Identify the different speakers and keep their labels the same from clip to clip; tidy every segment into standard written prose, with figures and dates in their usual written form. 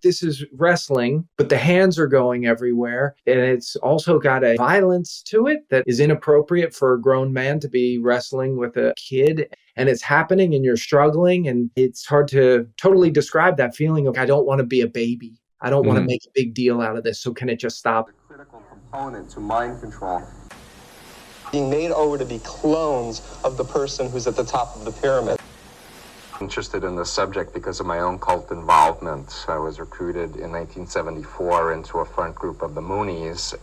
Speaker 1: this is wrestling, but the hands are going everywhere. And it's also got a violence to it that is inappropriate for a grown man to be wrestling with a kid. And it's happening and you're struggling. And it's hard to totally describe that feeling of, I don't want to be a baby. I don't want to make a big deal out of this. So can it just stop?
Speaker 2: A critical component to mind control. Being made over to be clones of the person who's at the top of the pyramid.
Speaker 3: Interested in this subject because of my own cult involvement. I was recruited in 1974 into a front group of the Moonies.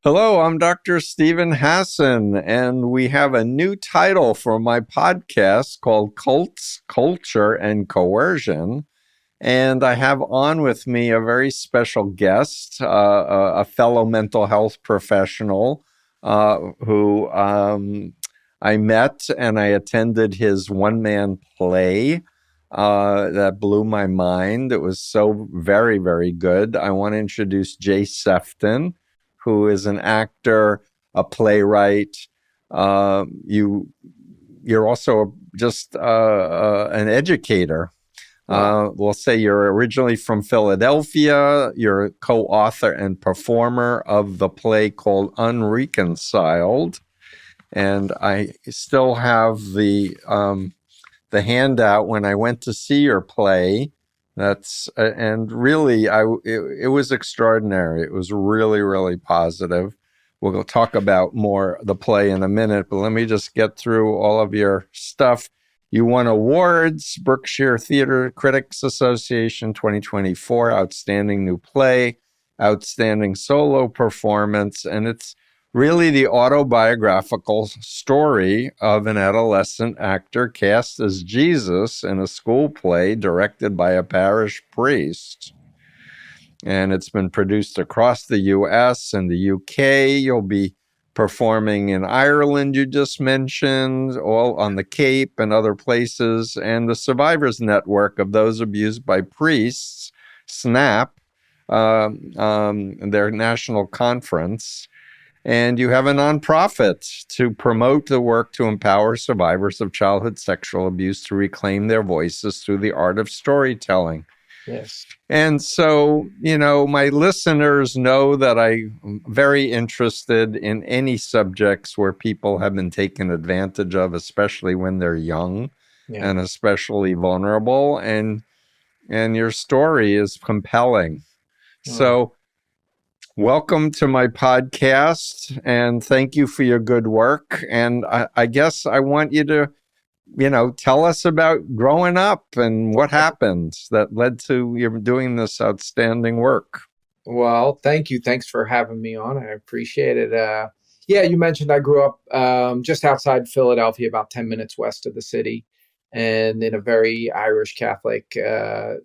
Speaker 4: Hello, I'm Dr. Stephen Hassan, and we have a new title for my podcast called Cults, Culture, and Coercion. And I have on with me a very special guest, a fellow mental health professional who I met and I attended his one-man play that blew my mind. It was so very, very good. I want to introduce Jay Sefton, who is an actor, a playwright. You're also just an educator. We'll say you're originally from Philadelphia. You're a co-author and performer of the play called Unreconciled. And I still have the handout when I went to see your play. And really, it was extraordinary. It was really, really positive. We'll talk about more the play in a minute, but let me just get through all of your stuff. You won awards, Berkshire Theater Critics Association 2024, Outstanding New Play, Outstanding Solo Performance, and it's really the autobiographical story of an adolescent actor cast as Jesus in a school play directed by a parish priest. And it's been produced across the U.S. and the U.K. You'll be performing in Ireland, you just mentioned, all on the Cape and other places, and the Survivors Network of Those Abused by Priests, SNAP, their national conference. And you have a nonprofit to promote the work to empower survivors of childhood sexual abuse to reclaim their voices through the art of storytelling.
Speaker 1: Yes.
Speaker 4: And so, my listeners know that I'm very interested in any subjects where people have been taken advantage of, especially when they're young and especially vulnerable. And your story is compelling. So welcome to my podcast, and thank you for your good work. And I guess I want you to, tell us about growing up and what happened that led to you doing this outstanding work.
Speaker 1: Well, thank you. Thanks for having me on. I appreciate it. You mentioned I grew up just outside Philadelphia, about 10 minutes west of the city, and in a very Irish Catholic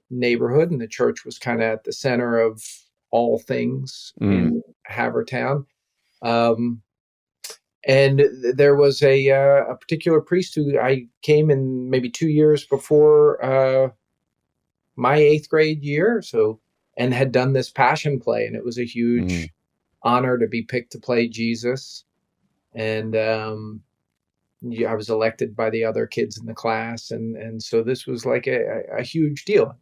Speaker 1: neighborhood. And the church was kind of at the center of all things in Havertown. And there was a particular priest who I came in maybe 2 years before my 8th grade year, and had done this passion play. And it was a huge honor to be picked to play Jesus. And I was elected by the other kids in the class. And so this was like a huge deal.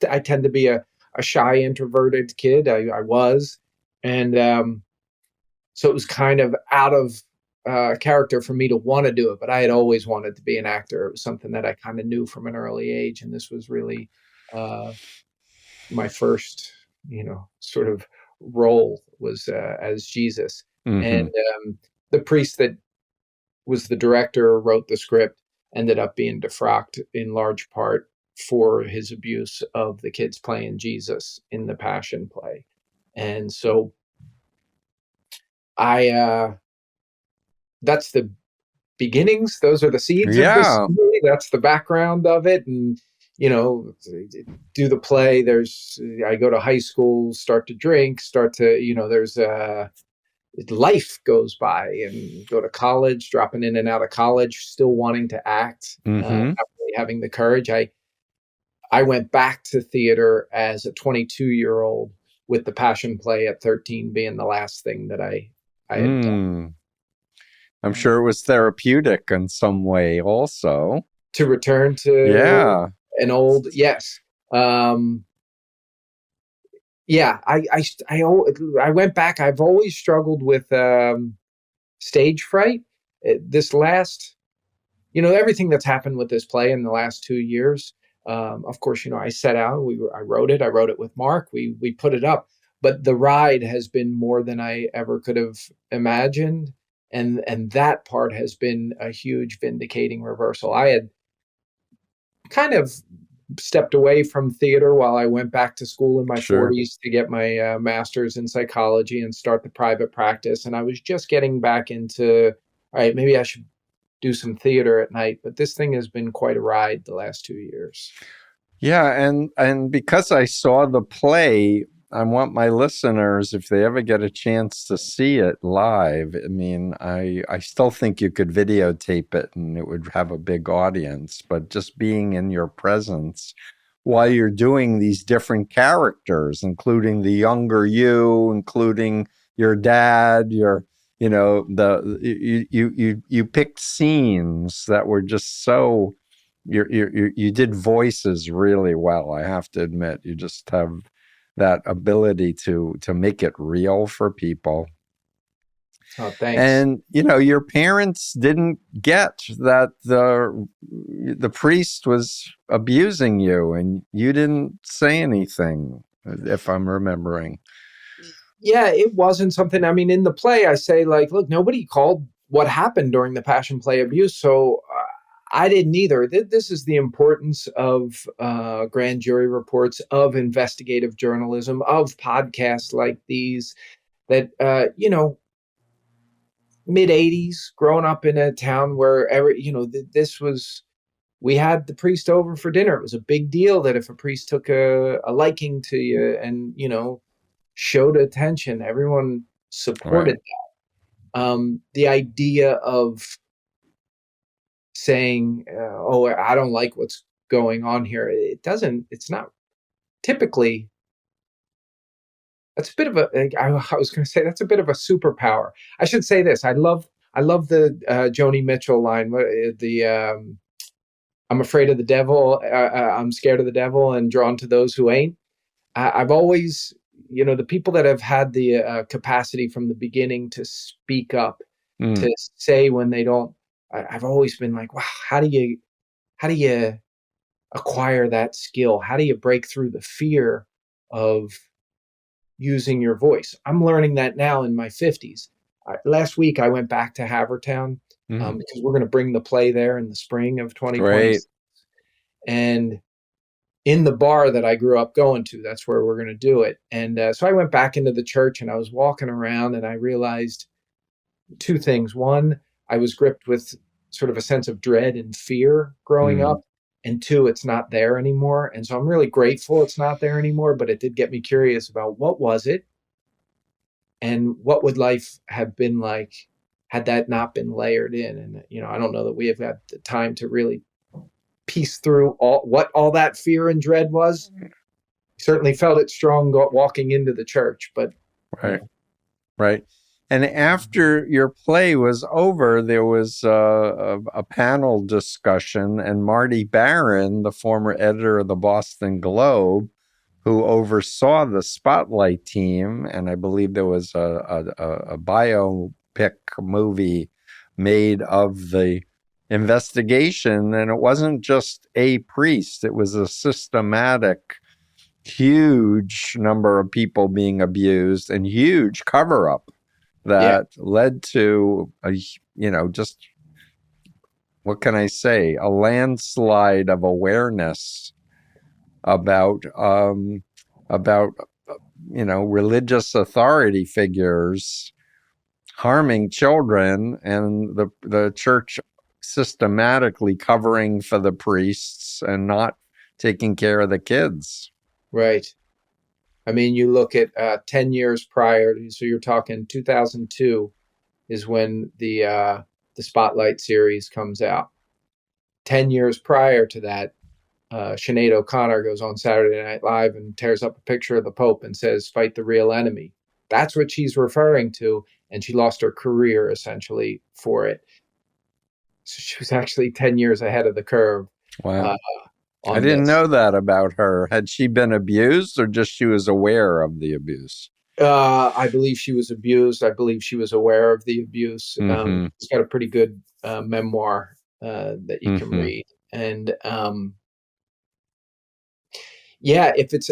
Speaker 1: I tend to be a shy, introverted kid. I was. And so it was kind of out of character for me to want to do it, but I had always wanted to be an actor. It was something that I kind of knew from an early age. And this was really my first, sort of role was as Jesus. And the priest that was the director, wrote the script, ended up being defrocked in large part for his abuse of the kids playing Jesus in the Passion play. And so that's the beginnings. Those are the seeds of this story. That's the background of it. And, do the play. I go to high school, start to drink, there's life goes by, and go to college, dropping in and out of college, still wanting to act, not really having the courage. I went back to theater as a 22-year-old with the Passion play at 13 being the last thing that I had done.
Speaker 4: I'm sure it was therapeutic in some way also.
Speaker 1: To return to an old, yes. Um, yeah, I went back. I've always struggled with stage fright. This last, everything that's happened with this play in the last 2 years. Of course, I set out. I wrote it. I wrote it with Mark. We put it up, but the ride has been more than I ever could have imagined, and that part has been a huge vindicating reversal. I had kind of stepped away from theater while I went back to school in my
Speaker 4: Sure.
Speaker 1: 40s to get my master's in psychology and start the private practice. And I was just getting back into, all right, maybe I should do some theater at night. But this thing has been quite a ride the last 2 years.
Speaker 4: Yeah, and because I saw the play, I want my listeners, if they ever get a chance to see it live, I mean, I still think you could videotape it and it would have a big audience, but just being in your presence while you're doing these different characters, including the younger you, including your dad, you picked scenes that were just so you did voices really well. I have to admit, you just have that ability to make it real for people.
Speaker 1: Oh, thanks.
Speaker 4: And your parents didn't get that the priest was abusing you, and you didn't say anything, if I'm remembering.
Speaker 1: Yeah, it wasn't something. I mean, in the play, I say, like, look, nobody called what happened during the Passion Play abuse. So I didn't either. This is the importance of grand jury reports, of investigative journalism, of podcasts like these that, mid 80s, growing up in a town where, we had the priest over for dinner. It was a big deal that if a priest took a liking to you and, showed attention, everyone supported
Speaker 4: Right.
Speaker 1: that. The idea of saying, oh, I don't like what's going on here. It's not typically, that's a bit of I was going to say that's a bit of a superpower. I should say this. I love the Joni Mitchell line, I'm afraid of the devil. I'm scared of the devil and drawn to those who ain't. I've always, the people that have had the capacity from the beginning to speak up,
Speaker 4: Mm,
Speaker 1: to say when they don't. I've always been like, wow, how do you acquire that skill? How do you break through the fear of using your voice? I'm learning that now in my 50s. Last week, I went back to Havertown
Speaker 4: mm.
Speaker 1: because we're going to bring the play there in the spring of 2020.
Speaker 4: Great.
Speaker 1: And in the bar that I grew up going to, that's where we're going to do it. And so I went back into the church and I was walking around and I realized two things. One, I was gripped with sort of a sense of dread and fear growing
Speaker 4: Mm,
Speaker 1: up. And two, it's not there anymore. And so I'm really grateful it's not there anymore, but it did get me curious about what was it and what would life have been like had that not been layered in. And, I don't know that we have had the time to really piece through all that fear and dread was. Certainly felt it strong walking into the church, but
Speaker 4: right. Right. And after your play was over, there was a panel discussion, and Marty Barron, the former editor of the Boston Globe, who oversaw the Spotlight team, and I believe there was a biopic movie made of the investigation, and it wasn't just a priest, it was a systematic, huge number of people being abused and huge cover-up
Speaker 1: yeah,
Speaker 4: that led to just, what can I say, a landslide of awareness about religious authority figures harming children, and the church systematically covering for the priests and not taking care of the kids.
Speaker 1: right. I mean, you look at 10 years prior, so you're talking 2002 is when the Spotlight series comes out. 10 years prior to that, Sinead O'Connor goes on Saturday Night Live and tears up a picture of the Pope and says, "Fight the real enemy." That's what she's referring to, and she lost her career essentially for it. So she was actually 10 years ahead of the curve. Uh,
Speaker 4: Wow. I
Speaker 1: on
Speaker 4: didn't
Speaker 1: this.
Speaker 4: know that about her. Had she been abused or just she was aware of the abuse?
Speaker 1: I believe she was abused. I believe she was aware of the abuse.
Speaker 4: Mm-hmm.
Speaker 1: She's got a pretty good memoir that you can
Speaker 4: Mm-hmm.
Speaker 1: read. And yeah, if it's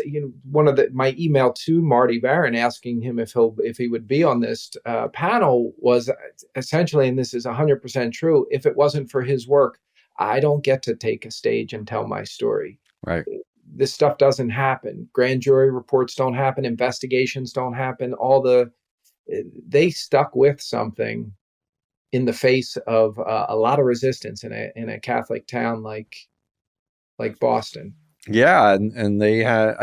Speaker 1: one of my email to Marty Barron asking him if he would be on this panel was essentially, and this is 100% true. If it wasn't for his work, I don't get to take a stage and tell my story.
Speaker 4: Right.
Speaker 1: This stuff doesn't happen. Grand jury reports don't happen. Investigations don't happen. They stuck with something in the face of a lot of resistance in a Catholic town like Boston.
Speaker 4: Yeah, and they had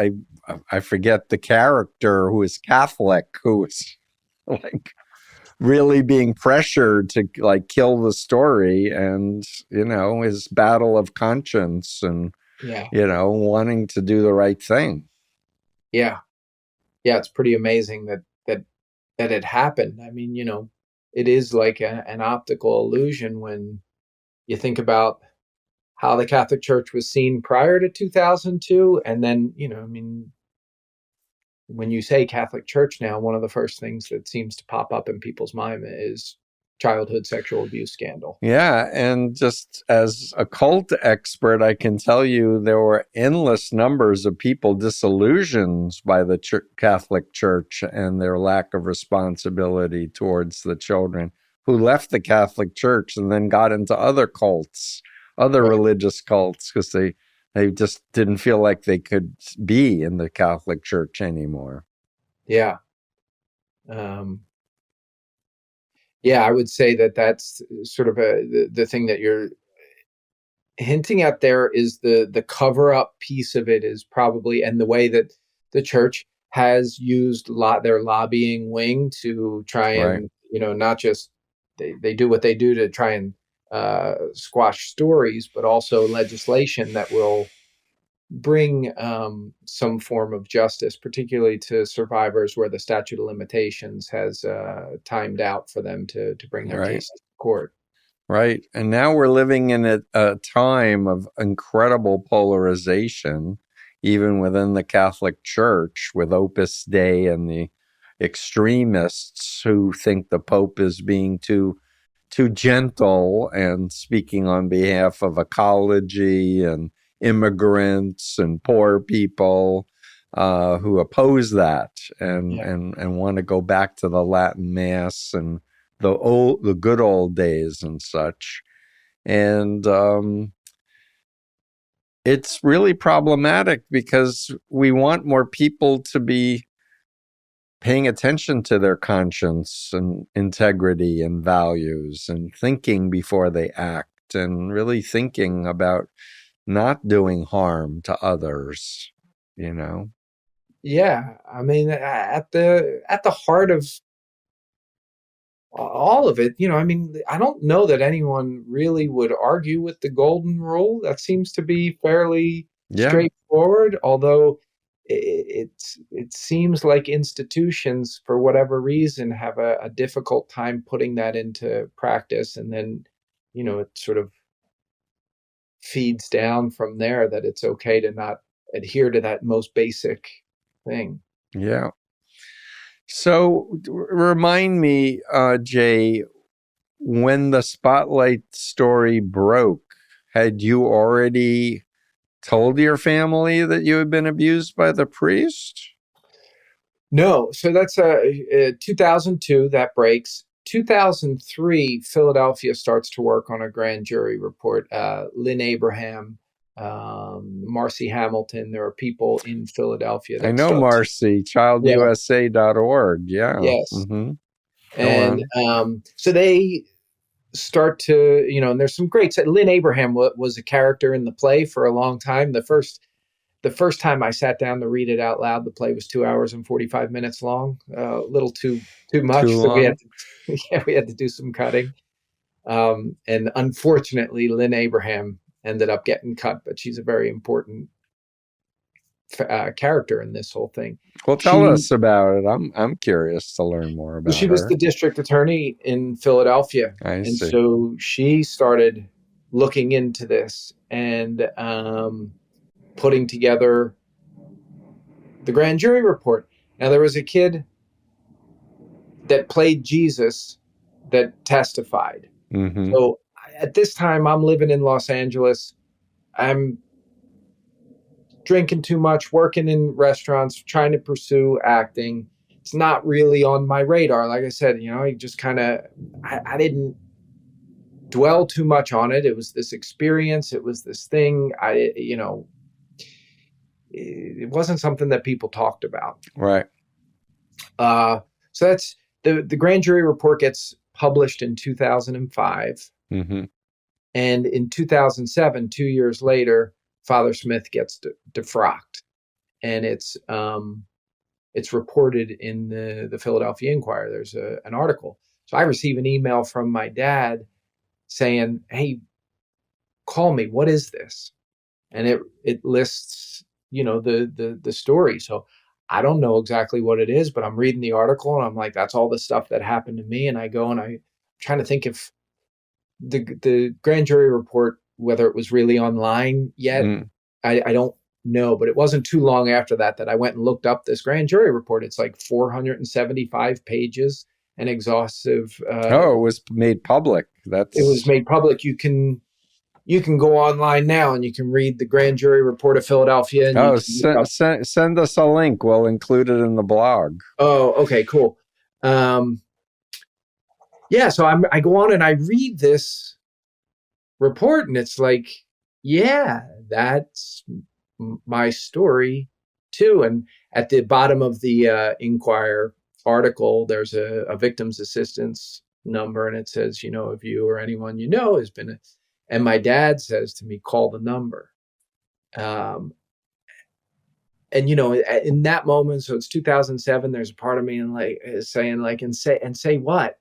Speaker 4: I forget the character who is Catholic who was like really being pressured to like kill the story, and his battle of conscience and
Speaker 1: Yeah,
Speaker 4: wanting to do the right thing.
Speaker 1: yeah, yeah. It's pretty amazing that it happened. I mean, it is like an optical illusion when you think about how the Catholic Church was seen prior to 2002, and then I mean, when you say Catholic Church now, one of the first things that seems to pop up in people's mind is childhood sexual abuse scandal.
Speaker 4: Yeah, and just as a cult expert, I can tell you there were endless numbers of people disillusioned by the Catholic Church and their lack of responsibility towards the children who left the Catholic Church and then got into other cults, other
Speaker 1: Right.
Speaker 4: religious cults, because they just didn't feel like they could be in the Catholic Church anymore.
Speaker 1: Yeah. Yeah, I would say that's sort of the thing that you're hinting at there is the cover up piece of it is probably, and the way that the church has used their lobbying wing to try
Speaker 4: Right.
Speaker 1: and not just they do what they do to try and squash stories, but also legislation that will bring some form of justice, particularly to survivors where the statute of limitations has timed out for them to bring their
Speaker 4: Right.
Speaker 1: cases to court.
Speaker 4: Right. And now we're living in a time of incredible polarization, even within the Catholic Church, with Opus Dei and the extremists who think the Pope is being too gentle and speaking on behalf of ecology and immigrants and poor people who oppose that and,
Speaker 1: Yeah.
Speaker 4: and want to go back to the Latin Mass and the good old days and such. And it's really problematic because we want more people to be paying attention to their conscience and integrity and values and thinking before they act and really thinking about not doing harm to others,
Speaker 1: Yeah, I mean, at the heart of all of it, I mean, I don't know that anyone really would argue with the golden rule. That seems to be fairly
Speaker 4: Yeah.
Speaker 1: straightforward, although it seems like institutions, for whatever reason, have a difficult time putting that into practice, and then, it sort of feeds down from there that it's okay to not adhere to that most basic thing.
Speaker 4: Yeah. So remind me, Jay, when the Spotlight story broke, had you already told your family that you had been abused by the priest?
Speaker 1: No, so that's 2002 that breaks. 2003, Philadelphia starts to work on a grand jury report. Lynn Abraham, Marcy Hamilton, there are people in Philadelphia
Speaker 4: I
Speaker 1: that
Speaker 4: know
Speaker 1: start.
Speaker 4: Marcy, childusa.org. Yeah.
Speaker 1: Yes.
Speaker 4: Mm-hmm.
Speaker 1: And so they start to, and there's some great. Lynn Abraham was a character in the play for a long time. The first time I sat down to read it out loud, the play was 2 hours and 45 minutes long, a little too much.
Speaker 4: Too
Speaker 1: So
Speaker 4: long?
Speaker 1: we had to do some cutting. And unfortunately, Lynn Abraham ended up getting cut, but she's a very important character in this whole thing.
Speaker 4: Well, tell us about it. I'm curious to learn more about
Speaker 1: She was
Speaker 4: her.
Speaker 1: the district attorney in Philadelphia.
Speaker 4: I see.
Speaker 1: So she started looking into this, and putting together the grand jury report. Now, there was a kid that played Jesus that testified.
Speaker 4: Mm-hmm.
Speaker 1: So at this time, I'm living in Los Angeles. I'm drinking too much, working in restaurants, trying to pursue acting. It's not really on my radar. Like I said, I just kind of, I didn't dwell too much on it. It was this experience. It was this thing. It wasn't something that people talked about.
Speaker 4: Right.
Speaker 1: So that's the grand jury report gets published in 2005.
Speaker 4: Mm-hmm.
Speaker 1: And in 2007, 2 years later, Father Smith gets defrocked, and it's reported in the Philadelphia Inquirer. There's an article. So I receive an email from my dad saying, "Hey, call me. What is this?" And it lists, the story. So I don't know exactly what it is, but I'm reading the article and I'm like, that's all the stuff that happened to me. And I go and I'm trying to think if the grand jury report, whether it was really online yet, I don't know, but it wasn't too long after that I went and looked up this grand jury report. It's like 475 pages and exhaustive.
Speaker 4: It was made public.
Speaker 1: It was made public. You can go online now and you can read the grand jury report of Philadelphia. And
Speaker 4: send us a link. We'll include it in the blog.
Speaker 1: Oh, okay, cool. Yeah, so I go on and I read this report, and it's like, yeah, that's my story too. And at the bottom of the Inquirer article, there's a victim's assistance number, and it says, if you or anyone has been and my dad says to me, call the number. And in that moment, so it's 2007. There's a part of me is saying and say what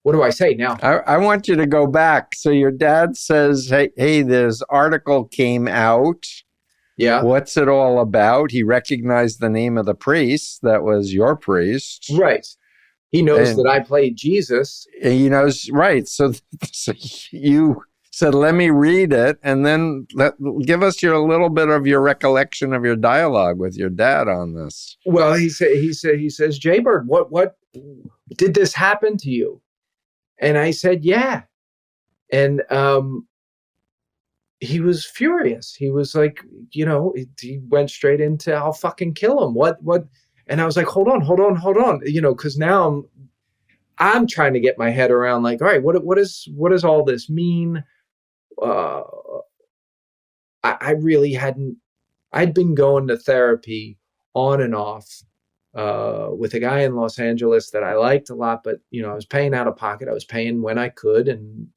Speaker 1: what do I say now?
Speaker 4: I want you to go back. So your dad says, hey, this article came out.
Speaker 1: Yeah.
Speaker 4: What's it all about? He recognized the name of the priest. That was your priest.
Speaker 1: Right. He knows that I played Jesus.
Speaker 4: He knows, right. So you said, let me read it, and then give us a little bit of your recollection of your dialogue with your dad on this.
Speaker 1: Well, he says, Jaybird, what did this happen to you? And I said, yeah. And he was furious. He was like, he went straight into, I'll fucking kill him. What? And I was like, hold on. Because now I'm trying to get my head around, like, all right, what does all this mean? I really I'd been going to therapy on and off with a guy in Los Angeles that I liked a lot, but I was paying out of pocket. I was paying when I could, and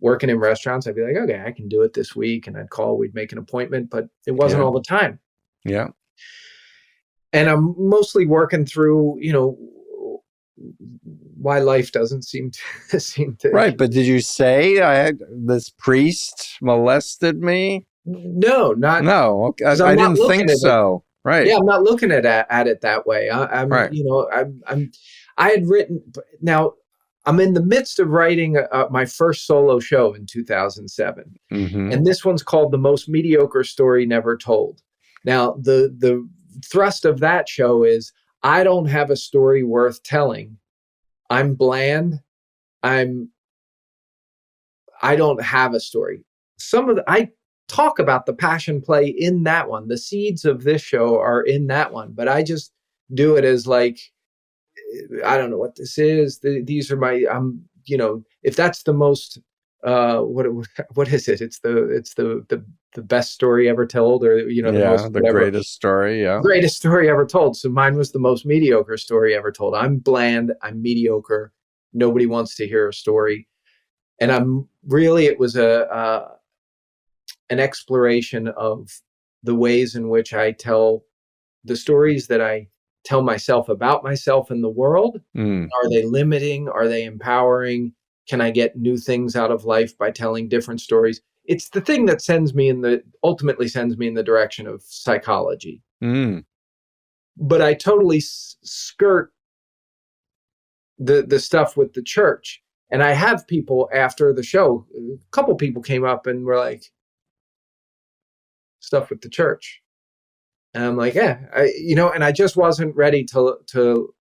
Speaker 1: working in restaurants, I'd be like, okay, I can do it this week. And I'd call, we'd make an appointment, but it wasn't all the time.
Speaker 4: Yeah.
Speaker 1: And I'm mostly working through, why life doesn't seem to.
Speaker 4: Right. But did you say this priest molested me?
Speaker 1: No, not.
Speaker 4: No. Okay. I didn't think so. Right.
Speaker 1: Yeah. I'm not looking at it that way. I'm,
Speaker 4: right.
Speaker 1: I had written, now I'm in the midst of writing my first solo show in 2007.
Speaker 4: Mm-hmm.
Speaker 1: And this one's called The Most Mediocre Story Never Told. Now, the thrust of that show is, I don't have a story worth telling. I'm bland. I don't have a story. I talk about the passion play in that one. The seeds of this show are in that one, but I just do it as like, I don't know what this is. These are my, if that's the most, what is it? It's the best story ever told, or
Speaker 4: the greatest story. Yeah,
Speaker 1: greatest story ever told. So mine was the most mediocre story ever told. I'm bland. I'm mediocre. Nobody wants to hear a story, and it was an exploration of the ways in which I tell the stories that I tell myself about myself in the world. Are they limiting? Are they empowering? Can I get new things out of life by telling different stories? It's the thing that ultimately sends me in the direction of psychology. But I totally skirt the stuff with the church. And I have people after the show, a couple people came up and were like, stuff with the church. And I'm like, yeah, and I just wasn't ready to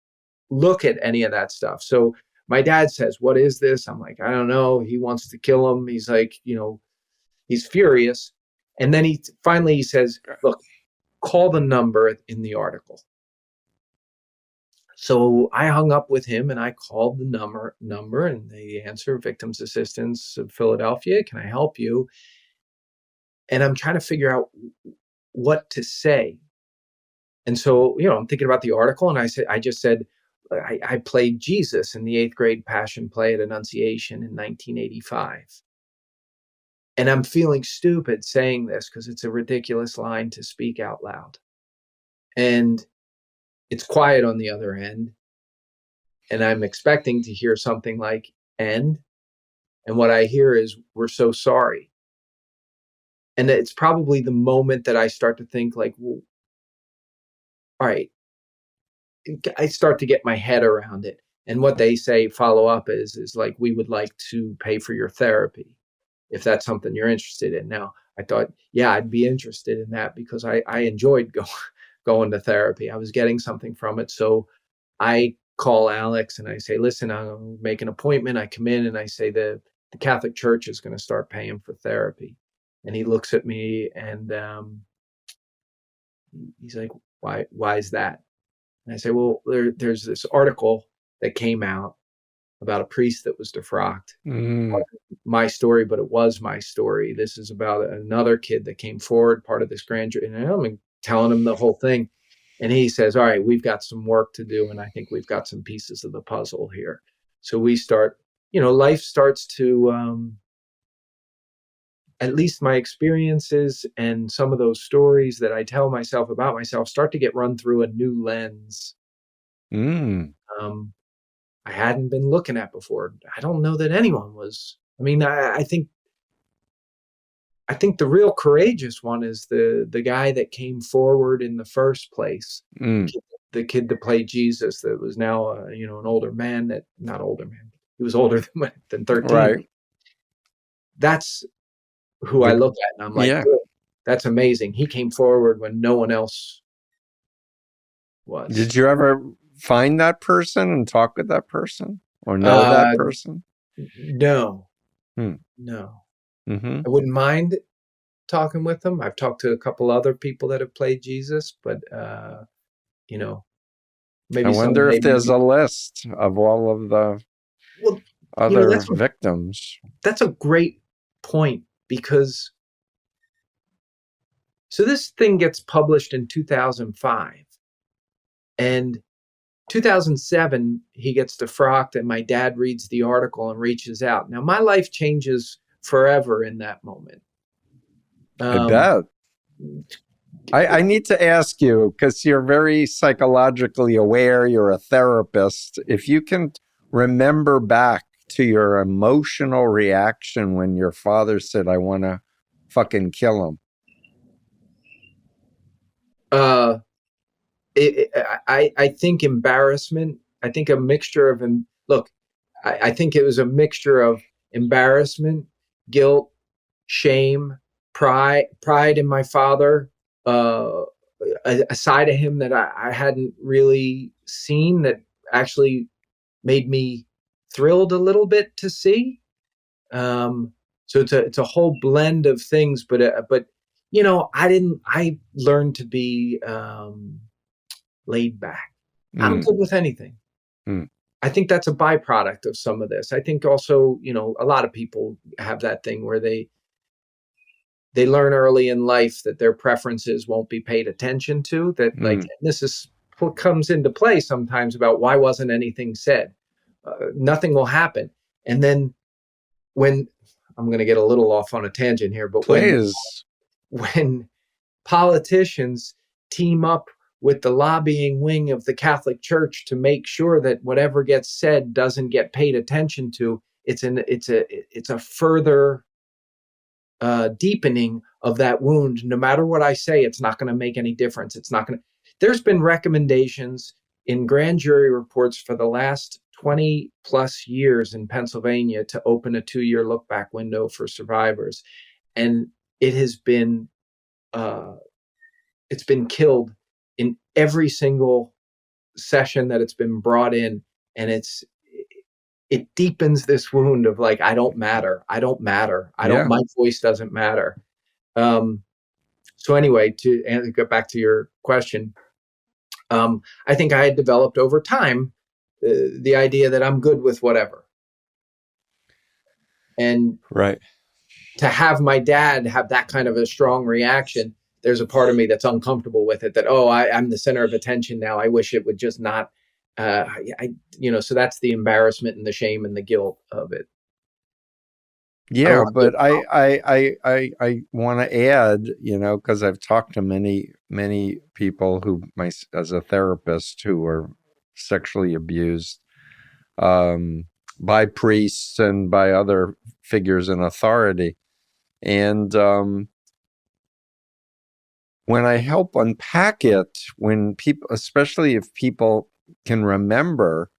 Speaker 1: look at any of that stuff. So my dad says, what is this? I'm like, I don't know. He wants to kill him. He's like, he's furious. And then he finally says, look, call the number in the article. So I hung up with him and I called the number and they answer, Victims Assistance of Philadelphia. Can I help you? And I'm trying to figure out what to say. And so, I'm thinking about the article, and I just said, I played Jesus in the 8th grade Passion play at Annunciation in 1985. And I'm feeling stupid saying this because it's a ridiculous line to speak out loud. And it's quiet on the other end. And I'm expecting to hear something like end. And what I hear is, we're so sorry. And it's probably the moment that I start to think like, well, all right, I start to get my head around it. And what they say follow up is like, we would like to pay for your therapy if that's something you're interested in. Now, I thought, yeah, I'd be interested in that because I enjoyed going to therapy. I was getting something from it. So I call Alex and I say, listen, I'll make an appointment. I come in and I say, the Catholic Church is going to start paying for therapy. And he looks at me and he's like, why is that? And I say, well, there's this article that came out about a priest that was defrocked. My story, but it was my story. This is about another kid that came forward, part of this grand jury. And I'm telling him the whole thing. And he says, all right, we've got some work to do. And I think we've got some pieces of the puzzle here. So we start, life starts to, at least my experiences and some of those stories that I tell myself about myself start to get run through a new lens. I hadn't been looking at before. I don't know that anyone was. I mean, I think the real courageous one is the guy that came forward in the first place. The kid that played Jesus that was now, an older man not older man. He was older than 13.
Speaker 4: Right.
Speaker 1: That's who I look at, and I'm like, oh, that's amazing. He came forward when no one else was.
Speaker 4: Did you ever find that person and talk with that person or know that person?
Speaker 1: No. No.
Speaker 4: Mm-hmm.
Speaker 1: I wouldn't mind talking with them. I've talked to a couple other people that have played Jesus, but maybe
Speaker 4: I wonder if there's a list of all of the other victims.
Speaker 1: That's a great point, because so this thing gets published in 2005, and 2007 he gets defrocked, and my dad reads the article and reaches out. Now my life changes forever in that moment.
Speaker 4: I bet. I need to ask you, because you're very psychologically aware, you're a therapist. If you can remember back to your emotional reaction when your father said, I want to fucking kill him.
Speaker 1: I think embarrassment. I think a mixture of I think it was a mixture of embarrassment, guilt, shame, pride in my father, a side of him that I hadn't really seen that actually made me thrilled a little bit to see. So it's a whole blend of things, but I learned to be laid back. I'm good with anything. I think that's a byproduct of some of this. I think also, a lot of people have that thing where they learn early in life that their preferences won't be paid attention to, that this is what comes into play sometimes about why wasn't anything said. Nothing will happen. And then when I'm going to get a little off on a tangent here, but when politicians team up with the lobbying wing of the Catholic Church to make sure that whatever gets said doesn't get paid attention to, it's a further deepening of that wound. No matter what I say, it's not going to make any difference. There's been recommendations in grand jury reports for the last 20 plus years in Pennsylvania to open a 2-year look back window for survivors. And it has been it's been killed in every single session that it's been brought in, and it deepens this wound of like, I don't matter.
Speaker 4: Yeah.
Speaker 1: My voice doesn't matter. So anyway, to get back to your question, I think I had developed over time the idea that I'm good with whatever. And
Speaker 4: Right.
Speaker 1: to have my dad have that kind of a strong reaction, there's a part of me that's uncomfortable with it, that, I'm the center of attention now. I wish it would just not, so that's the embarrassment and the shame and the guilt of it.
Speaker 4: Yeah, but I want to add, because I've talked to many people as a therapist, who were sexually abused by priests and by other figures in authority, and when I help unpack it, when people, especially if people can remember.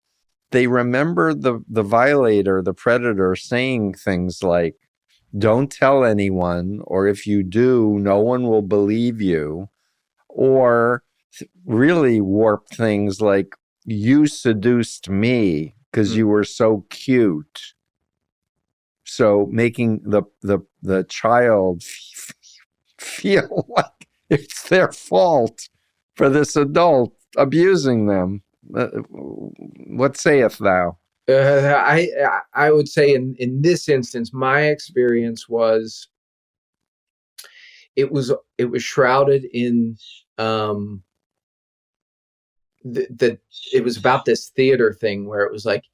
Speaker 4: They remember the violator, the predator, saying things like, "Don't tell anyone," or "If you do, no one will believe you," or really warped things like, "You seduced me because you were so cute." So making the child feel like it's their fault for this adult abusing them. What sayest thou?
Speaker 1: I would say in this instance, my experience was it was shrouded in it was about this theater thing where it was like,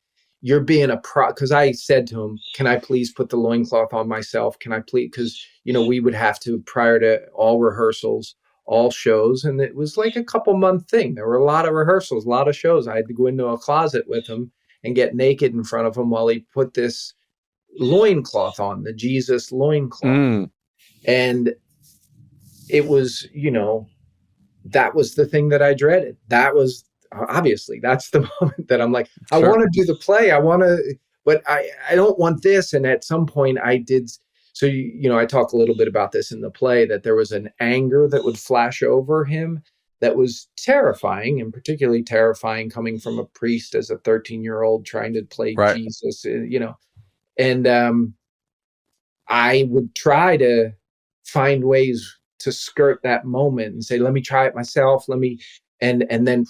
Speaker 1: you're being because I said to him, can I please put the loincloth on myself? Can I please? Because, we would have to, prior to all rehearsals, all shows. And it was like a couple-month thing. There were a lot of rehearsals, a lot of shows. I had to go into a closet with him and get naked in front of him while he put this loincloth on, the Jesus loincloth. And it was, that was the thing that I dreaded. That was, obviously, that's the moment that I'm like, I want to do the play. But I don't want this. And at some point I did. So, I talk a little bit about this in the play, that there was an anger that would flash over him that was terrifying, and particularly terrifying coming from a priest as a 13-year-old trying to play Jesus, and I would try to find ways to skirt that moment and say, let me try it myself. And then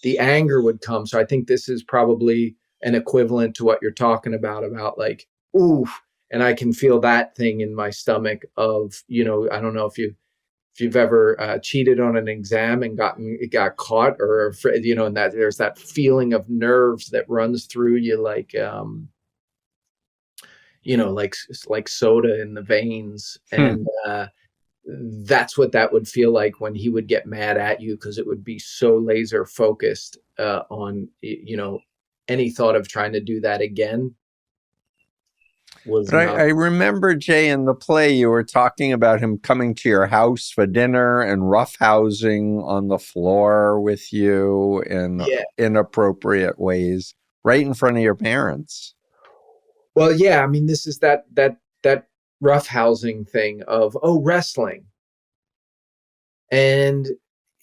Speaker 1: the anger would come. So I think this is probably an equivalent to what you're talking about like, ooh, and I can feel that thing in my stomach of, I don't know if you've ever cheated on an exam and got caught, or, and that there's that feeling of nerves that runs through you, like, like soda in the veins. And, that's what that would feel like when he would get mad at you, because it would be so laser focused on, any thought of trying to do that again.
Speaker 4: I remember, Jay, in the play, you were talking about him coming to your house for dinner and roughhousing on the floor with you in inappropriate ways, right in front of your parents.
Speaker 1: Well, yeah, I mean, this is that roughhousing thing of, wrestling. And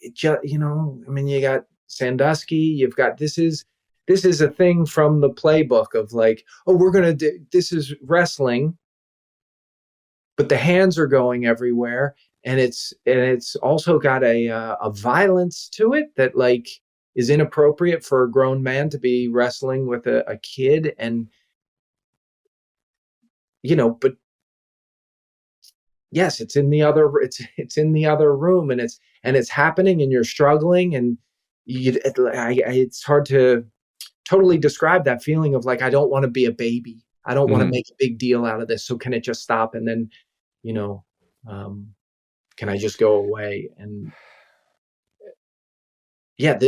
Speaker 1: it just, I mean, you got Sandusky, you've got, this is a thing from the playbook of like, we're going to do, this is wrestling, but the hands are going everywhere. And it's also got a violence to it that like is inappropriate for a grown man to be wrestling with a kid. And, but yes, it's in the other room, and it's happening, and you're struggling, and it's hard to totally describe that feeling of like, I don't want to be a baby. I don't want to make a big deal out of this. So can it just stop? And then, can I just go away? And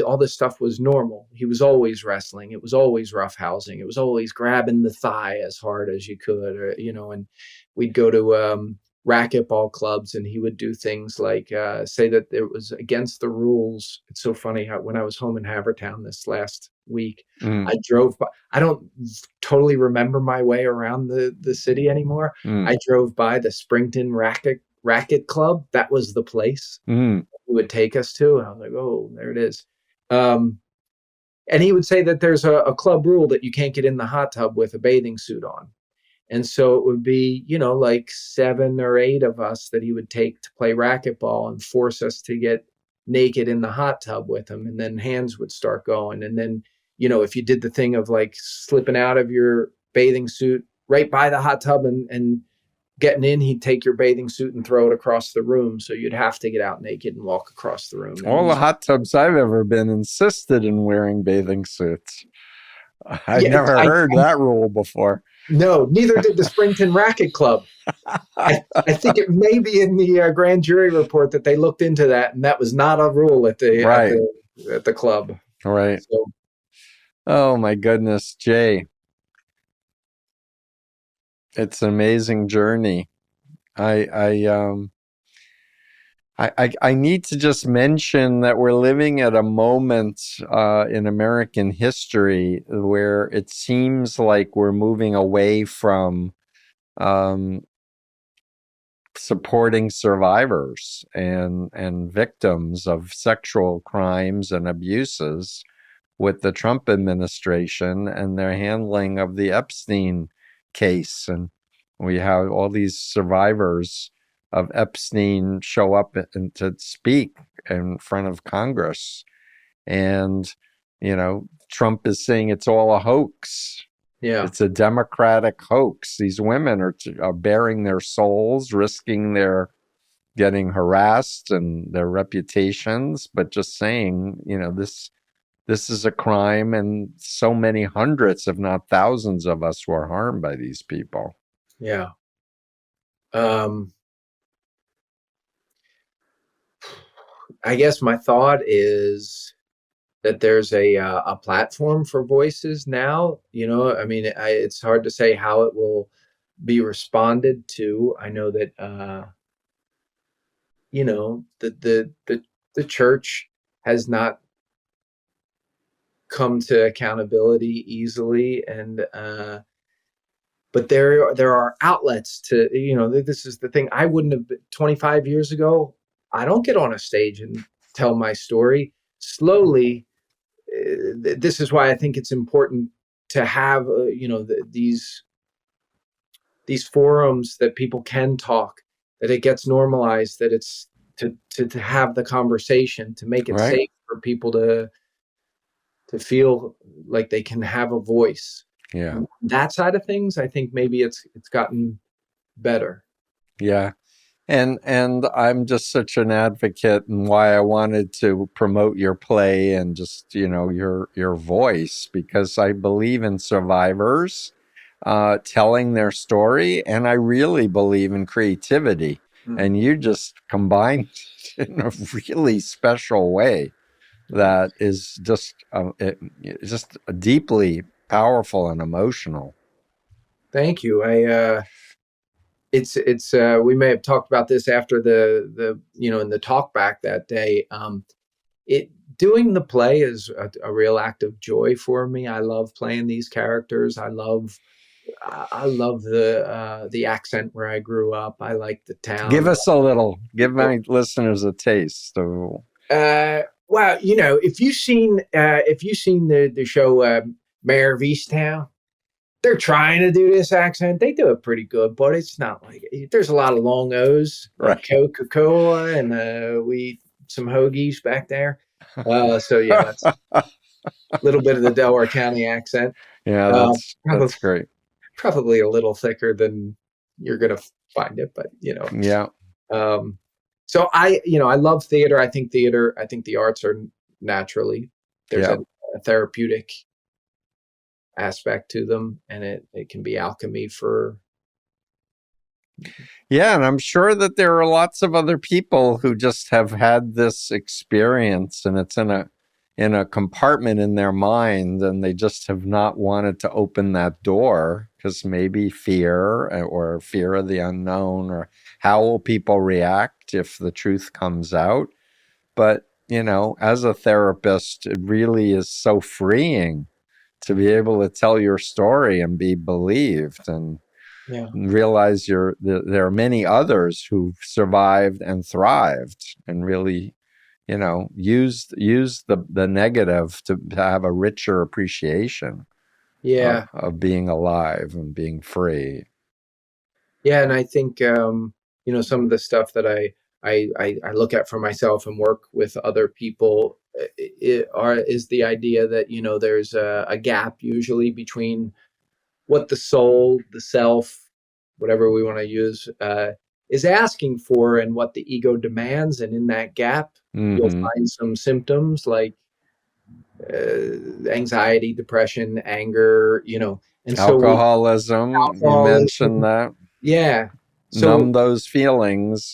Speaker 1: all this stuff was normal. He was always wrestling. It was always roughhousing. It was always grabbing the thigh as hard as you could, or, and we'd go to, racquetball clubs, and he would do things like say that it was against the rules. It's so funny how when I was home in Havertown this last week, I drove by. I don't totally remember my way around the city anymore. I drove by the Springton racket club. That was the place he would take us to. And I was like, oh, there it is. And he would say that there's a club rule that you can't get in the hot tub with a bathing suit on. And so it would be, like 7 or 8 of us that he would take to play racquetball and force us to get naked in the hot tub with him. And then hands would start going. And then, if you did the thing of like slipping out of your bathing suit right by the hot tub and getting in, he'd take your bathing suit and throw it across the room. So you'd have to get out naked and walk across the room.
Speaker 4: All the hot tubs I've ever been insisted in wearing bathing suits. I never heard that rule before.
Speaker 1: No, neither did the Springton Racket Club. I think it may be in the grand jury report that they looked into that, and that was not a rule at the club.
Speaker 4: Right.
Speaker 1: So,
Speaker 4: oh my goodness, Jay. It's an amazing journey. I need to just mention that we're living at a moment in American history where it seems like we're moving away from supporting survivors and victims of sexual crimes and abuses with the Trump administration and their handling of the Epstein case. And we have all these survivors of Epstein show up and to speak in front of Congress. And, Trump is saying it's all a hoax.
Speaker 1: Yeah.
Speaker 4: It's a Democratic hoax. These women are bearing their souls, risking their getting harassed and their reputations, but just saying, this is a crime, and so many hundreds, if not thousands of us were harmed by these people.
Speaker 1: Yeah. I guess my thought is that there's a platform for voices now. It's hard to say how it will be responded to. I know that the church has not come to accountability easily, and but there are outlets to, this is the thing. I wouldn't have 25 years ago. I don't get on a stage and tell my story. Slowly, this is why I think it's important to have these forums that people can talk, that it gets normalized, that it's to have the conversation, to make it safe for people to feel like they can have a voice.
Speaker 4: Yeah.
Speaker 1: That side of things, I think maybe it's gotten better.
Speaker 4: Yeah. And I'm just such an advocate, and why I wanted to promote your play and just, your voice, because I believe in survivors telling their story, and I really believe in creativity. And you just combined in a really special way that is just deeply powerful and emotional.
Speaker 1: Thank you. It's we may have talked about this after the in the talk back that day. Doing the play is a real act of joy for me. I love playing these characters. I love the accent where I grew up. I like the town.
Speaker 4: Give my listeners a taste of.
Speaker 1: Well, if you've seen the show Mayor of Easttown, they're trying to do this accent. They do it pretty good, but it's not like there's a lot of long O's,
Speaker 4: right?
Speaker 1: Coca-Cola, and we eat some hoagies back there. So yeah, that's a little bit of the Delaware County accent.
Speaker 4: Yeah, that's great.
Speaker 1: Probably a little thicker than you're gonna find it, but
Speaker 4: Yeah.
Speaker 1: So I love theater. I think the arts are naturally, there's a therapeutic aspect to them, and it can be alchemy for.
Speaker 4: Yeah, and I'm sure that there are lots of other people who just have had this experience, and it's in a compartment in their mind, and they just have not wanted to open that door because maybe fear of the unknown, or how will people react if the truth comes out. But, as a therapist, it really is so freeing to be able to tell your story and be believed. And
Speaker 1: Yeah.
Speaker 4: realize there are many others who've survived and thrived and really, used the negative to have a richer appreciation
Speaker 1: Yeah.
Speaker 4: of being alive and being free.
Speaker 1: Yeah. And I think, some of the stuff that I look at for myself and work with other people is the idea that, there's a gap usually between what the soul, the self, whatever we want to use, is asking for and what the ego demands. And in that gap, you'll
Speaker 4: Hmm.
Speaker 1: find some symptoms like anxiety, depression, anger, and so
Speaker 4: Alcoholism, you mentioned
Speaker 1: alcoholism.
Speaker 4: that.
Speaker 1: Yeah.
Speaker 4: Numb
Speaker 1: So
Speaker 4: those feelings.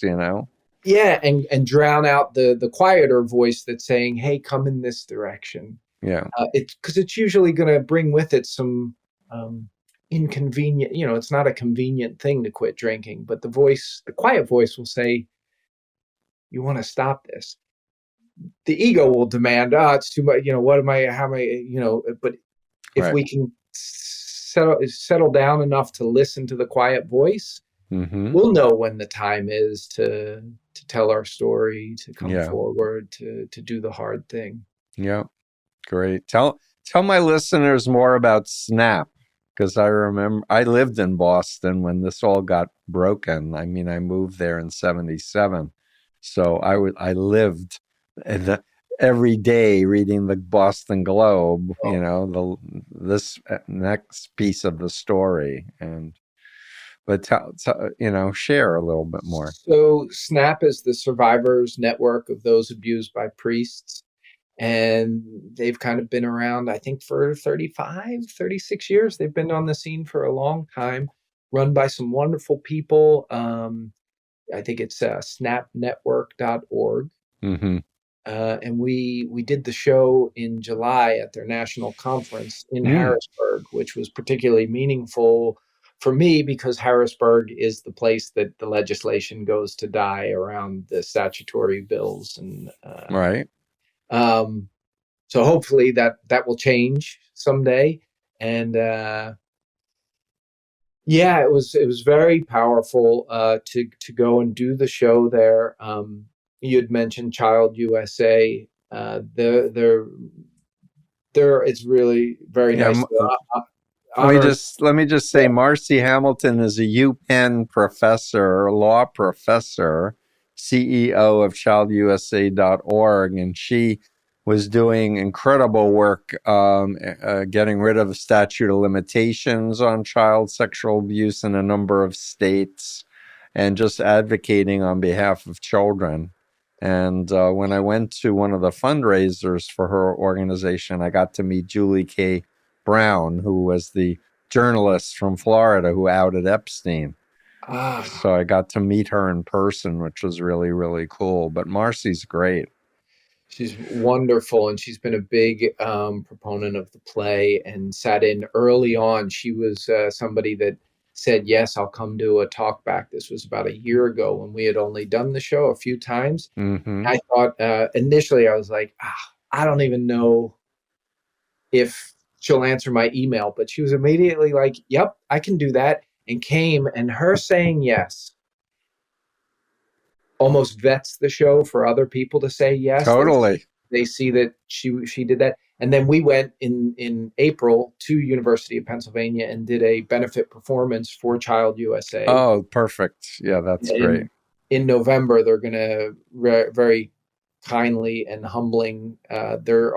Speaker 1: yeah, and drown out the quieter voice that's saying, "Hey, come in this direction."
Speaker 4: Yeah,
Speaker 1: It's because it's usually going to bring with it some um, inconvenient. It's not a convenient thing to quit drinking, but the quiet voice will say, "You want to stop this." The ego will demand, "Oh, it's too much. What am I? How am I? But if
Speaker 4: right.
Speaker 1: we can settle down enough to listen to the quiet voice,
Speaker 4: Hmm.
Speaker 1: we'll know when the time is to tell our story, to come
Speaker 4: Yeah,
Speaker 1: forward, to do the hard thing.
Speaker 4: yeah. Great. Tell my listeners more about Snap, because I remember I lived in Boston when this all got broken. I mean, I moved there in '77, so I lived in every day reading the Boston Globe.
Speaker 1: Oh.
Speaker 4: This next piece of the story, but share a little bit more.
Speaker 1: So SNAP is the survivors network of those abused by priests. And they've kind of been around, I think, for 35, 36 years. They've been on the scene for a long time, run by some wonderful people. I think it's snapnetwork.org.
Speaker 4: Hmm.
Speaker 1: And we did the show in July at their national conference in
Speaker 4: Mm,
Speaker 1: Harrisburg, which was particularly meaningful for me because Harrisburg is the place that the legislation goes to die around the statutory bills. And
Speaker 4: right.
Speaker 1: um, so hopefully that will change someday. And yeah, it was very powerful to go and do the show there. You had mentioned Child USA. They're it's really very
Speaker 4: Yeah.
Speaker 1: nice to
Speaker 4: Let me
Speaker 1: honor.
Speaker 4: just say, Marcy Hamilton is a UPenn professor, law professor, CEO of ChildUSA.org, and she was doing incredible work getting rid of the statute of limitations on child sexual abuse in a number of states, and just advocating on behalf of children. And when I went to one of the fundraisers for her organization, I got to meet Julie K. Brown, who was the journalist from Florida who outed Epstein.
Speaker 1: Ah,
Speaker 4: So I got to meet her in person, which was really, really cool. But Marcy's great.
Speaker 1: she's wonderful, and she's been a big proponent of the play and sat in early on. She was somebody that said, "Yes, I'll come do a talk back." This was about a year ago when we had only done the show a few times.
Speaker 4: Hmm.
Speaker 1: I thought initially I was like, I don't even know if she'll answer my email, but she was immediately like, "Yep, I can do that," and came. And her saying yes almost vets the show for other people to say yes.
Speaker 4: Totally.
Speaker 1: They see that she did that. And then we went in April to University of Pennsylvania and did a benefit performance for Child USA.
Speaker 4: Oh, perfect. Yeah, that's great.
Speaker 1: In November, they're going to very kindly and humbling. They're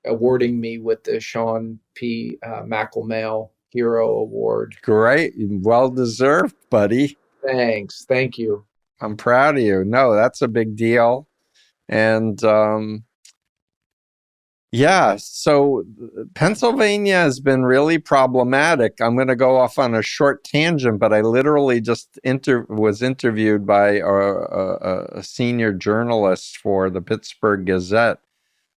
Speaker 1: awarding me with the Sean P. McElmail Hero Award.
Speaker 4: Great. Well deserved, buddy.
Speaker 1: Thanks, thank you.
Speaker 4: I'm proud of you. No, that's a big deal. And yeah, so Pennsylvania has been really problematic. I'm going to go off on a short tangent, but I literally just was interviewed by a senior journalist for the Pittsburgh Gazette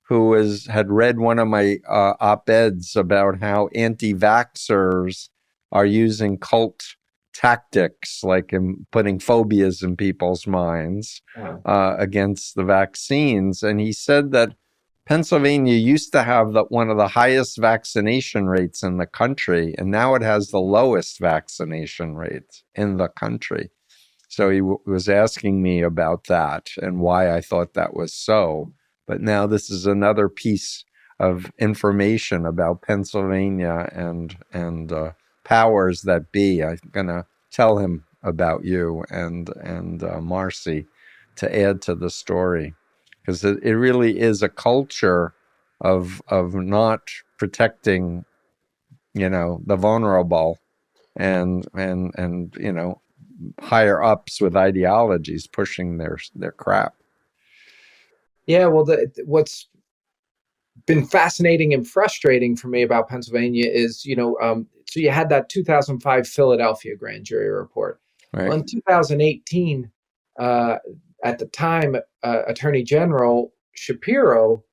Speaker 4: who had read one of my op-eds about how anti-vaxxers are using cult tactics, like in putting phobias in people's minds against the vaccines. And he said that Pennsylvania used to have one of the highest vaccination rates in the country, and now it has the lowest vaccination rate in the country. So he was asking me about that and why I thought that was so. But now this is another piece of information about Pennsylvania and powers that be. I'm going to tell him about you and Marcy to add to the story, because it really is a culture of not protecting, the vulnerable and higher ups with ideologies pushing their crap.
Speaker 1: Yeah, well, what's been fascinating and frustrating for me about Pennsylvania is, so you had that 2005 Philadelphia grand jury report.
Speaker 4: Right.
Speaker 1: Well, in 2018, at the time, Attorney General Shapiro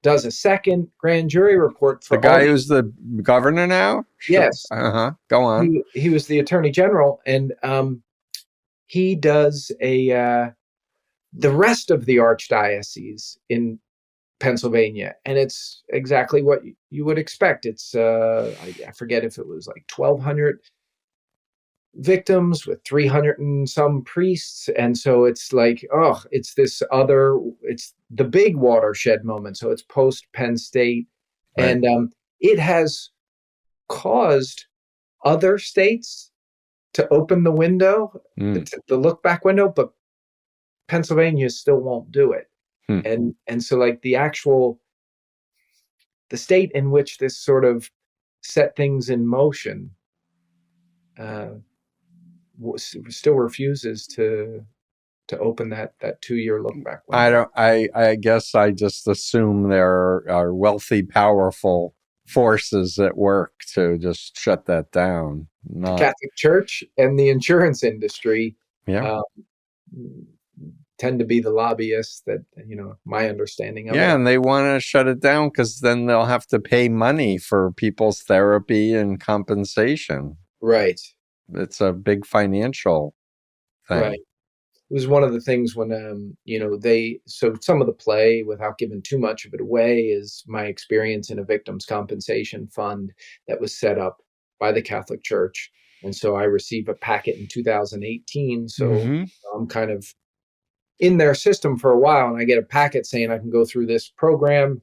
Speaker 1: does a second grand jury report for
Speaker 4: the guy who's the governor now.
Speaker 1: Yes.
Speaker 4: Go on.
Speaker 1: He was the Attorney General, and he does the rest of the archdiocese in Pennsylvania, and it's exactly what you would expect. It's I forget if it was like 1,200 victims with 300 and some priests, and so it's like, it's the big watershed moment. So it's post Penn State,
Speaker 4: right.
Speaker 1: And it has caused other states to open the window, the look back window, but Pennsylvania still won't do it. And so like the state in which this sort of set things in motion still refuses to open that 2-year look back window.
Speaker 4: I guess I just assume there are wealthy, powerful forces at work to just shut that down.
Speaker 1: The Catholic Church and the insurance industry tend to be the lobbyists that, my understanding of it.
Speaker 4: Yeah, and they want to shut it down because then they'll have to pay money for people's therapy and compensation.
Speaker 1: Right.
Speaker 4: It's a big financial thing.
Speaker 1: Right. It was one of the things when, so some of the play, without giving too much of it away, is my experience in a victims' compensation fund that was set up by the Catholic Church. And so I received a packet in 2018. So I'm kind of in their system for a while, and I get a packet saying I can go through this program,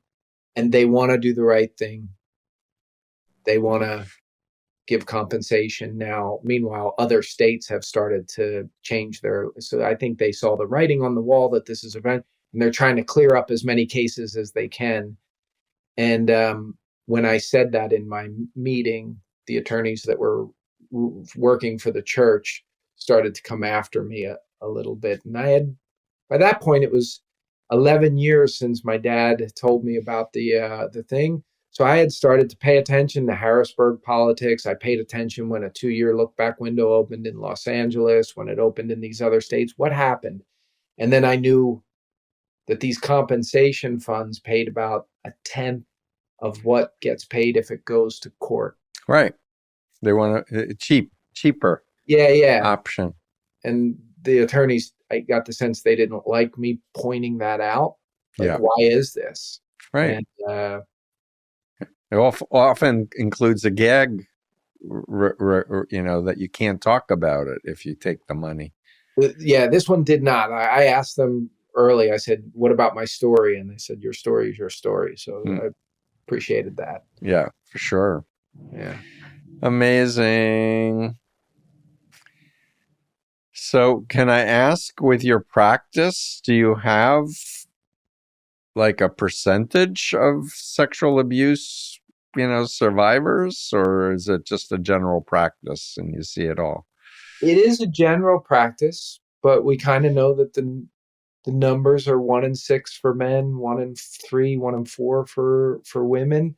Speaker 1: and they want to do the right thing. They want to give compensation now. Meanwhile, other states have started to change so I think they saw the writing on the wall that this is event, and they're trying to clear up as many cases as they can. And when I said that in my meeting, the attorneys that were working for the church started to come after me a little bit. And by that point, it was 11 years since my dad told me about the thing. So I had started to pay attention to Harrisburg politics. I paid attention when a 2-year look back window opened in Los Angeles, when it opened in these other states. What happened? And then I knew that these compensation funds paid about 1/10 of what gets paid if it goes to court.
Speaker 4: Right. They want a cheaper option.
Speaker 1: And the attorneys, I got the sense they didn't like me pointing that out. Like, why is this?
Speaker 4: Right.
Speaker 1: And
Speaker 4: it often includes a gag, that you can't talk about it if you take the money.
Speaker 1: Yeah, this one did not. I asked them early. I said, "What about my story?" And they said, "Your story is your story." So I appreciated that.
Speaker 4: Yeah, for sure.
Speaker 1: Yeah.
Speaker 4: Amazing. So can I ask, with your practice, do you have like a percentage of sexual abuse, survivors, or is it just a general practice and you see it all?
Speaker 1: It is a general practice, but we kind of know that the numbers are 1 in 6 for men, 1 in 3, 1 in 4 for women.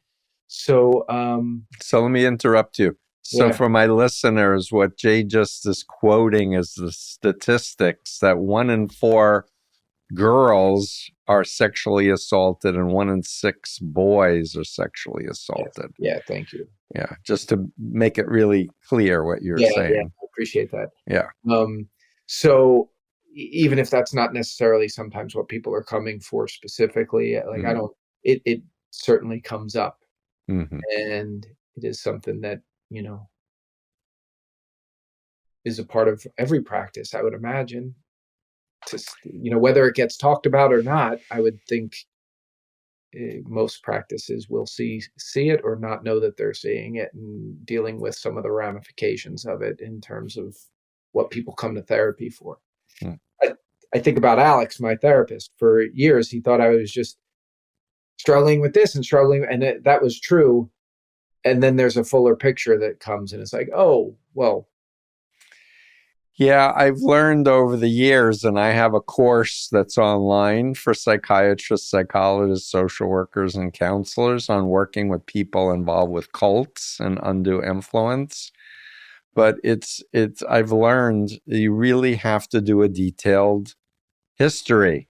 Speaker 1: So
Speaker 4: let me interrupt you. So for my listeners, what Jay just is quoting is the statistics that 1 in 4 girls are sexually assaulted and 1 in 6 boys are sexually assaulted.
Speaker 1: Yeah, thank you.
Speaker 4: Yeah, just to make it really clear what you're saying.
Speaker 1: Yeah, I appreciate that.
Speaker 4: Yeah.
Speaker 1: So even if that's not necessarily sometimes what people are coming for specifically, like I don't it certainly comes up,
Speaker 4: Hmm.
Speaker 1: and it is something that, is a part of every practice, I would imagine. Whether it gets talked about or not, I would think most practices will see it or not know that they're seeing it, and dealing with some of the ramifications of it in terms of what people come to therapy for.
Speaker 4: Mm.
Speaker 1: I think about Alex, my therapist. For years, he thought I was just struggling with this and struggling, and that was true. And then there's a fuller picture that comes, and it's like, oh, well,
Speaker 4: Yeah, I've learned over the years, and I have a course that's online for psychiatrists, psychologists, social workers, and counselors on working with people involved with cults and undue influence. But I've learned you really have to do a detailed history.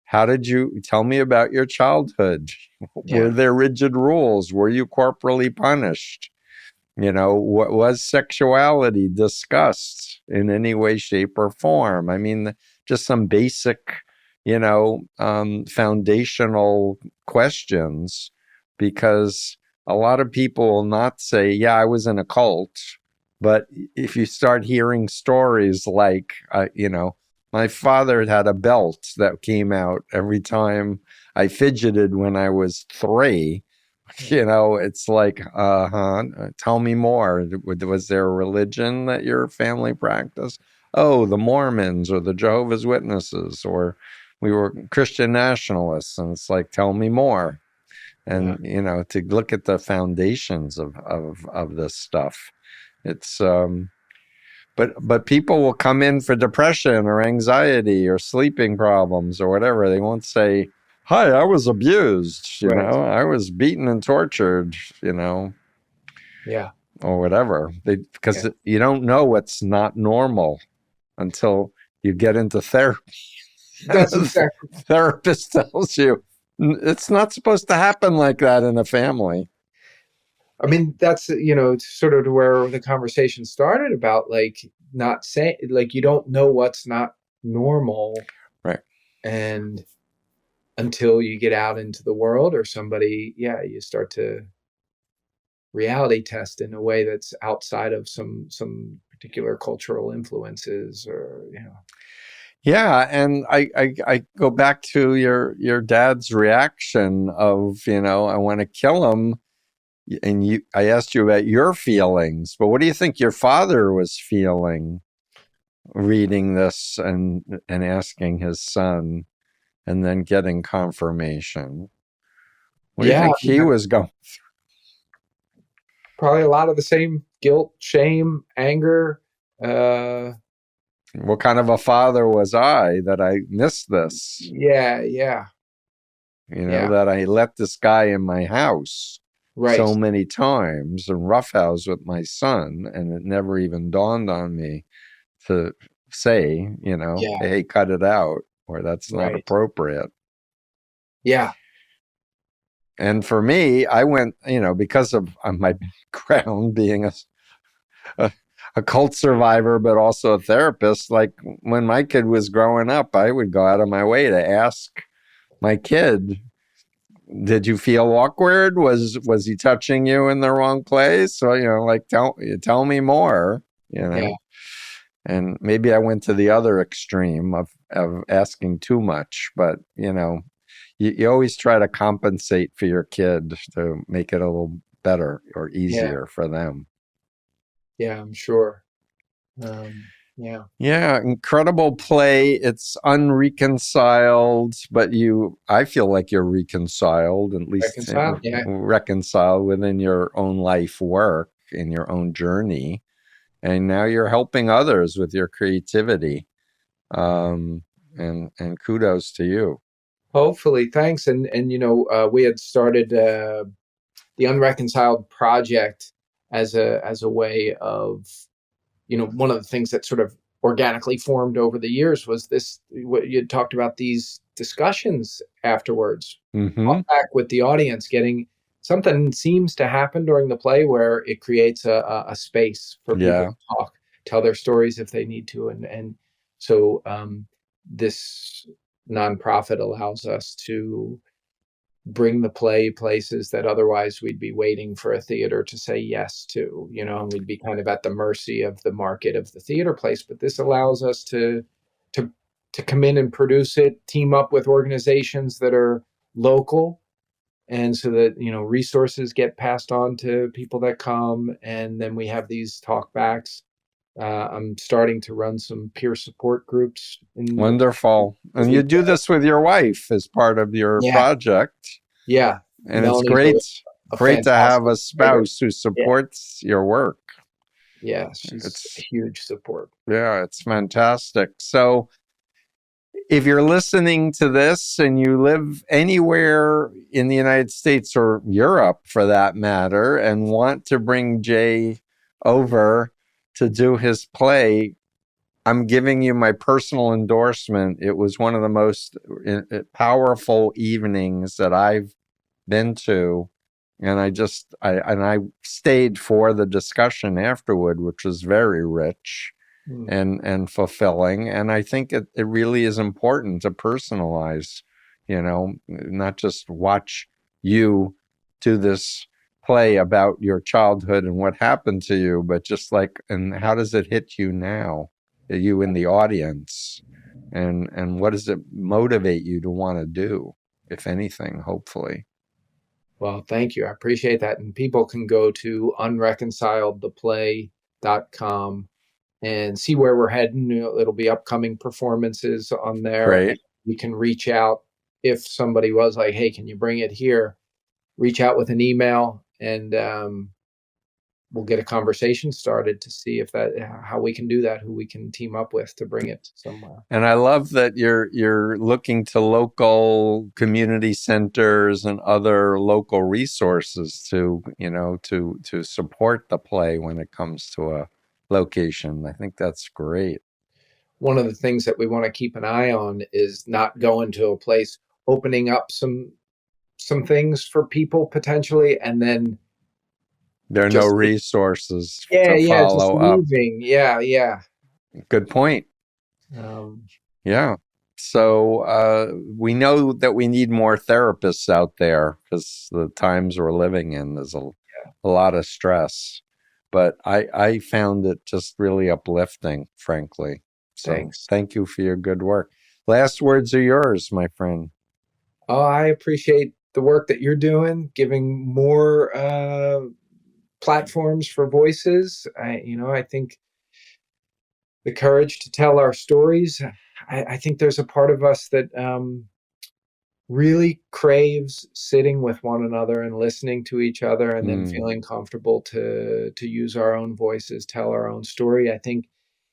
Speaker 4: How did you tell me about your childhood? Were
Speaker 1: yeah,
Speaker 4: there rigid rules? Were you corporally punished? What was sexuality discussed in any way, shape, or form? I mean, just some basic, foundational questions, because a lot of people will not say, yeah, I was in a cult. But if you start hearing stories like, my father had a belt that came out every time I fidgeted when I was 3. It's like, tell me more. Was there a religion that your family practiced? Oh, the Mormons or the Jehovah's Witnesses, or we were Christian nationalists. And it's like, tell me more.
Speaker 1: yeah,
Speaker 4: And, to look at the foundations of this stuff. It's, but people will come in for depression or anxiety or sleeping problems or whatever. They won't say, hi, I was abused,
Speaker 1: right,
Speaker 4: I was beaten and tortured,
Speaker 1: yeah,
Speaker 4: or whatever.
Speaker 1: yeah.
Speaker 4: Because you don't know what's not normal until you get into therapy. And
Speaker 1: That's
Speaker 4: the
Speaker 1: exactly.
Speaker 4: therapist tells you it's not supposed to happen like that in a family.
Speaker 1: I mean, that's sort of where the conversation started about, like, not saying, like, you don't know what's not normal,
Speaker 4: Right.
Speaker 1: and until you get out into the world, or somebody, you start to reality test in a way that's outside of some particular cultural influences, or
Speaker 4: Yeah, and I go back to your dad's reaction of, I want to kill him. And I asked you about your feelings, but what do you think your father was feeling reading this and asking his son and then getting confirmation? What do you
Speaker 1: yeah,
Speaker 4: think he was going?
Speaker 1: probably a lot of the same guilt, shame, anger. uh
Speaker 4: What kind of a father was I that I missed this?
Speaker 1: yeah, yeah, yeah,
Speaker 4: That I let this guy in my house
Speaker 1: right,
Speaker 4: so many times and roughhouse with my son, and it never even dawned on me to say,
Speaker 1: yeah,
Speaker 4: hey, cut it out, or that's not
Speaker 1: right,
Speaker 4: appropriate.
Speaker 1: yeah,
Speaker 4: And for me, I went, because of my background being a, a cult survivor, but also a therapist. Like when my kid was growing up, I would go out of my way to ask my kid, did you feel awkward? Was he touching you in the wrong place? So, like, tell me more, you
Speaker 1: yeah.
Speaker 4: know. And maybe I went to the other extreme of asking too much, but you always try to compensate for your kid to make it a little better or
Speaker 1: Yeah,
Speaker 4: easier for them.
Speaker 1: yeah, I'm sure. Yeah,
Speaker 4: Yeah, incredible play. It's unreconciled, but I feel like you're reconciled, at least
Speaker 1: reconcile. Yeah,
Speaker 4: reconciled within your own life work in your own journey. And now you're helping others with your creativity. Um, and kudos to you.
Speaker 1: hopefully, thanks. And we had started the Unreconciled project as a way of, one of the things that sort of organically formed over the years was this, what you had talked about, these discussions afterwards,
Speaker 4: Hmm.
Speaker 1: back with the audience, getting something seems to happen during the play where it creates a space for people
Speaker 4: Yeah.
Speaker 1: to talk, tell their stories if they need to. And so this nonprofit allows us to bring the play places that otherwise we'd be waiting for a theater to say yes to, and we'd be kind of at the mercy of the market of the theater place. But this allows us to to come in and produce it, team up with organizations that are local, and so that resources get passed on to people that come, and then we have these talkbacks. I'm starting to run some peer support groups in the
Speaker 4: Wonderful. And you do this with your wife as part of your
Speaker 1: yeah
Speaker 4: project.
Speaker 1: yeah
Speaker 4: And it's
Speaker 1: Melanie's a
Speaker 4: great to have
Speaker 1: fantastic
Speaker 4: a
Speaker 1: writer.
Speaker 4: spouse who supports your work.
Speaker 1: Yeah, she's a
Speaker 4: It's
Speaker 1: huge support.
Speaker 4: Yeah, it's fantastic. So if you're listening to this and you live anywhere in the United States or Europe for that matter and want to bring Jay over to do his play, I'm giving you my personal endorsement. It was one of the most powerful evenings that I've been to. And I stayed for the discussion afterward, which was very rich and fulfilling. And I think it really is important to personalize, not just watch you do this play about your childhood and what happened to you, but just like, and how does it hit you now, you in the audience, and what does it motivate you to want to do, if anything, hopefully.
Speaker 1: Well, thank you. I appreciate that. And people can go to unreconciledtheplay.com and see where we're heading. It'll be upcoming performances on there.
Speaker 4: Great.
Speaker 1: And you can reach out if somebody was like, hey, can you bring it here? Reach out with an email, and we'll get a conversation started to see how we can do that, who we can team up with to bring it somewhere.
Speaker 4: And I love that you're looking to local community centers and other local resources to support the play when it comes to a location. I think that's great.
Speaker 1: One of the things that we want to keep an eye on is not going to a place, opening up some things for people potentially, and then
Speaker 4: there are no resources
Speaker 1: to
Speaker 4: follow up.
Speaker 1: Moving. Yeah.
Speaker 4: Good point. Yeah. So we know that we need more therapists out there because the times we're living in, there's a lot of stress. But I found it just really uplifting, frankly. So
Speaker 1: thanks.
Speaker 4: Thank you for your good work. Last words are yours, my friend.
Speaker 1: Oh, I appreciate the work that you're doing, giving more platforms for voices. I think the courage to tell our stories. I think there's a part of us that really craves sitting with one another and listening to each other, and then feeling comfortable to use our own voices, tell our own story. I think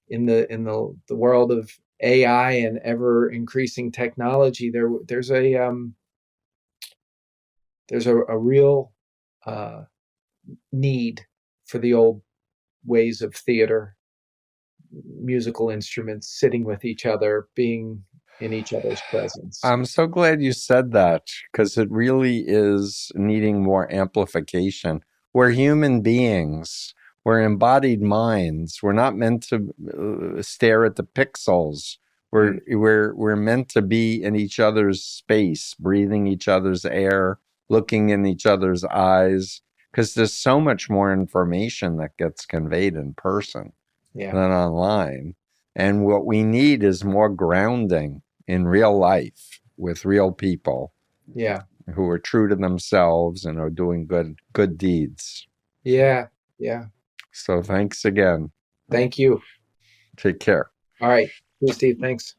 Speaker 1: in the world of AI and ever increasing technology, there's a real need for the old ways of theater, musical instruments, sitting with each other, being in each other's presence.
Speaker 4: I'm so glad you said that, because it really is needing more amplification. We're human beings. We're embodied minds. We're not meant to stare at the pixels. We're meant to be in each other's space, breathing each other's air, looking in each other's eyes, because there's so much more information that gets conveyed in person than online. And what we need is more grounding in real life with real people who are true to themselves and are doing good deeds.
Speaker 1: Yeah.
Speaker 4: So thanks again.
Speaker 1: Thank you.
Speaker 4: Take care.
Speaker 1: All right. Steve, thanks.